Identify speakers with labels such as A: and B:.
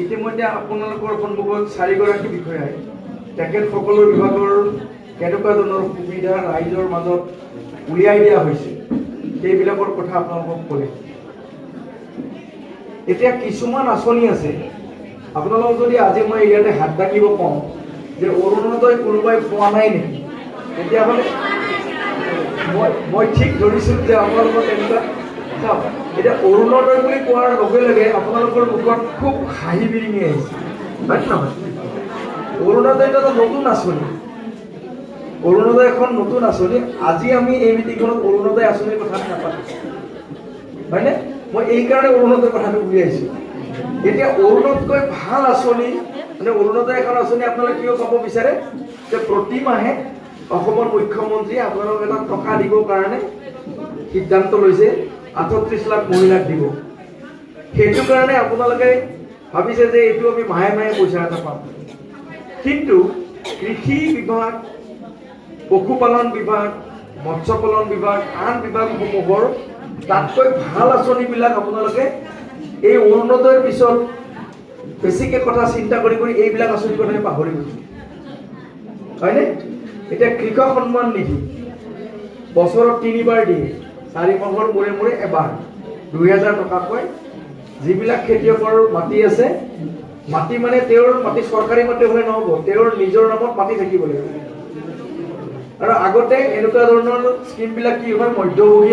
A: ইতিমধ্যে আপোনালোকৰ সন্মুখত 4গৰাকী বিষয়াই তেখেতসকলৰ বিভাগৰ কেনেকুৱা ধৰণৰ সুবিধা ৰাইজৰ মাজত উলিয়াই দিয়া হৈছে সেইবিলাকৰ কথা আপোনালোকক ক'লে। এতিয়া কিছুমান আঁচনি আছে, আপোনালোকক যদি আজি মই ইয়াতে হাত দাঙিব কওঁ যে অৰুণোদয় কোনোবাই পোৱা নাই নেকি, তেতিয়াহ'লে মই ঠিক ধৰিছোঁ যে আপোনালোকৰ তেনেকুৱা চাওক। এতিয়া অৰুণোদয় বুলি কোৱাৰ লগে লগে আপোনালোকৰ মুখত খুব হাঁহি বিৰিঙি আহিছে, হয় নহয়? অৰুণোদয় এটা নতুন আঁচনি, অৰুণোদয় এখন নতুন আঁচনি। আজি আমি এই মিটিংখনত অৰুণোদয় আঁচনিৰ কথা নাপাতো, হয়নে? মই এইকাৰণে অৰুণোদয় কথাটো উলিয়াইছোঁ। এতিয়া অৰুণতকৈ ভাল আঁচনি মানে অৰুণোদয় এখন আঁচনি আপোনালোকে কিয় পাব বিচাৰে যে প্ৰতি মাহে অসমৰ মুখ্যমন্ত্ৰীয়ে আপোনালোকক এটা টকা দিবৰ কাৰণে সিদ্ধান্ত লৈছে, 38 লাখ মহিলাক দিব। সেইটো কাৰণে আপোনালোকে ভাবিছে যে এইটো আমি মাহে মাহে পইচা এটা পাম। কিন্তু কৃষি বিভাগ, পশুপালন বিভাগ, মৎস্য পালন বিভাগ, আন বিভাগসমূহৰ তাতকৈ ভাল আঁচনিবিলাক আপোনালোকে এই অৰুণোদয়ৰ পিছত বেছিকৈ কথা চিন্তা কৰি এইবিলাক আঁচনিৰ কথা পাহৰি গৈছে, হয়নে? এতিয়া কৃষক সন্মান নিধি বছৰত 3বাৰ দিয়ে, 4 মাহৰ মূৰে মূৰে এবাৰ 2000 টকাকৈ। যিবিলাক খেতিয়কৰ মাটি আছে, মাটি মানে তেওঁৰ মাটি চৰকাৰী মাটি হ'লে নহ'ব, তেওঁৰ নিজৰ নামত মাটি থাকিব লাগিব। আৰু আগতে এনেকুৱা ধৰণৰ স্কিমবিলাক কি হয়, মধ্যভোগী